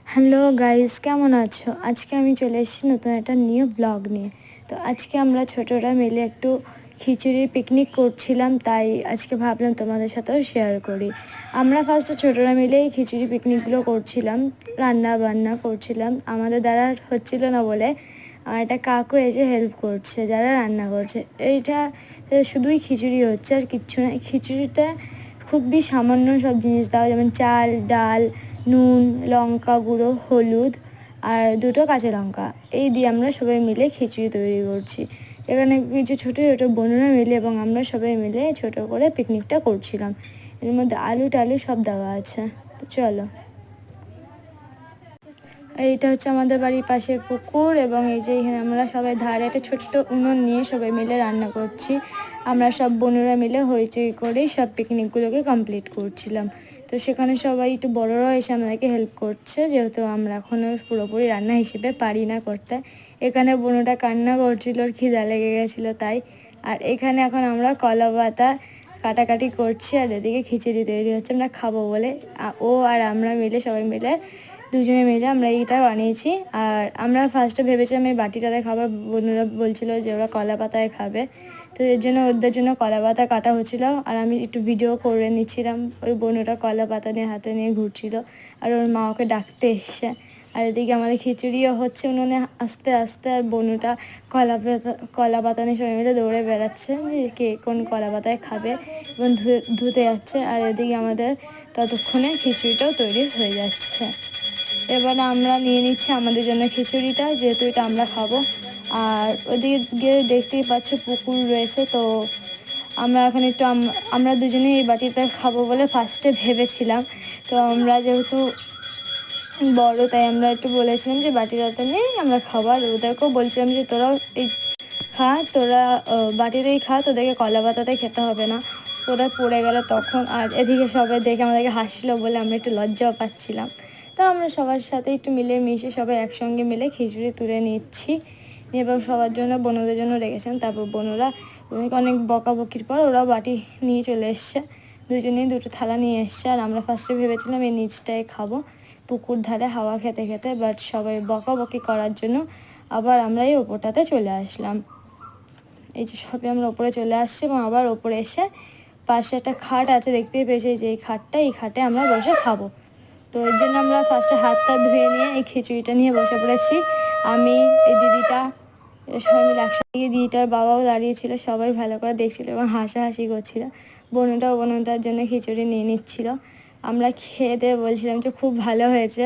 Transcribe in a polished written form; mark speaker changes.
Speaker 1: Hello guys, কেমন আছো? আজকে আমি চলে এসেছি নতুন একটা নিউ ব্লগ নিয়ে। তো আজকে আমরা ছোটরা মিলে একটু খিচুড়ির পিকনিক করছিলাম, তাই আজকে ভাবলাম তোমাদের সাথেও শেয়ার করি। আমরা ফার্স্টে ছোটরা মিলে এই খিচুড়ি পিকনিকগুলো করছিলাম, রান্না বান্না করছিলাম। আমাদের দ্বারা হচ্ছিল না বলে আর একটা কাকু এসে হেল্প করছে, যারা রান্না করছে। এইটা শুধুই খিচুড়ি হচ্ছে আর কিচ্ছু না। খিচুড়িটা খুবই সামান্য সব জিনিস দেওয়া, যেমন চাল, ডাল, নুন, লঙ্কা গুঁড়ো, হলুদ আর দুটো কাঁচা লঙ্কা, এই দিয়ে আমরা সবাই মিলে খিচুড়ি তৈরি করছি। এখানে কিছু ছোটো ছোটো বোনেরা মিলে এবং আমরা সবাই মিলে ছোটো করে পিকনিকটা করছিলাম। এর মধ্যে আলু টালু সব দেওয়া আছে। তো চলো, এইটা হচ্ছে আমাদের বাড়ির পাশের পুকুর এবং এই যে এখানে আমরা সবাই ধারে একটা ছোট্ট উনুন নিয়ে সবাই মিলে রান্না করছি। আমরা সব বোনেরা মিলে হইচই করেই সব পিকনিকগুলোকে কমপ্লিট করছিলাম। তো সেখানে সবাই একটু বড়রাও এসে আমাদেরকে হেল্প করছে, যেহেতু আমরা এখনও পুরোপুরি রান্না হিসেবে পারি না করতে। এখানে বোনটা কান্না করছিল, ওর খিদা লেগে গেছিলো তাই। আর এখানে এখন আমরা কলা পাতা কাটাকাটি করছি আর এদিকে খিচুড়ি তৈরি হচ্ছে আমরা খাবো বলে। ও আর আমরা মিলে সবাই মিলে দুজনে মিলে আমরা এইটা বানিয়েছি। আর আমরা ফার্স্টে ভেবেছিলাম এই বাটিটাতে খাবার, বোনেরা বলছিল যে ওরা কলা পাতায় খাবে, তো এর জন্য ওদের জন্য কলা পাতা কাটা হচ্ছিলো আর আমি একটু ভিডিও করে নিচ্ছিলাম। ওই বোনটা কলা পাতা নিয়ে হাতে নিয়ে ঘুরছিল আর ওর মা ওকে ডাকতে এসছে। আর এদিকে আমাদের খিচুড়িও হচ্ছে উনুনে আস্তে আস্তে, আর বনুটা কলা পাতা নিয়ে সবাই মিলে দৌড়ে বেড়াচ্ছে যে কে কোন কলা পাতায় খাবে এবং ধুতে যাচ্ছে। আর এদিকে আমাদের ততক্ষণে খিচুড়িটাও তৈরি হয়ে যাচ্ছে। এবারে আমরা নিয়ে নিচ্ছি আমাদের জন্য খিচুড়িটা, যেহেতু এটা আমরা খাবো। আর ওদিকে গিয়ে দেখতেই পাচ্ছ পুকুর রয়েছে, তো আমরা এখন একটু আমরা দুজনেই এই বাটিটা খাবো বলে ফার্স্টে ভেবেছিলাম। তো আমরা যেহেতু বড় তাই আমরা একটু বলেছিলাম যে বাটিটাতে নেই আমরা খাবার, ওদেরকেও বলছিলাম যে তোরাও এই খা, তোরা বাটিতেই খা, তোদেরকে কলা পাতাতে খেতে হবে না, ওরা পড়ে গেলে তখন। আর এদিকে সবাই দেখে আমাদেরকে হাসছিল বলে আমরা একটু লজ্জাও পাচ্ছিলাম। তো আমরা সবার সাথে একটু মিলে মিশে সবাই একসঙ্গে মিলে খিচুড়ি তুলে নিচ্ছি এবং সবার জন্য বোনদের জন্য রেখেছিলাম। তারপর বোনরা অনেক বকাবকির পর ওরাও বাটি নিয়ে চলে এসছে, দুজনেই দুটো থালা নিয়ে এসছে। আর আমরা ফার্স্টে ভেবেছিলাম এই নিচটায় খাবো পুকুর ধারে হাওয়া খেতে খেতে, বাট সবাই বকাবকি করার জন্য আবার আমরা এই ওপরটাতে চলে আসলাম। এই যে সবাই আমরা ওপরে চলে আসছি এবং আবার ওপরে এসে পাশে একটা খাট আছে, দেখতেই পেয়েছি যে এই খাটটা, এই খাটে আমরা বসে খাবো। তো এর জন্য আমরা ফার্স্টে হাতটা ধুয়ে নিয়ে এই খিচুড়িটা নিয়ে বসে পড়েছি। আমি, এই দিদিটা, সবাই মিলে একসঙ্গে, দিদিটার বাবাও দাঁড়িয়েছিল, সবাই ভালো করে দেখছিল এবং হাসাহাসি করছিল। বোনটার জন্য খিচুড়ি নিয়ে নিচ্ছিল। আমরা খেয়ে দিয়ে বলছিলাম যে খুব ভালো হয়েছে।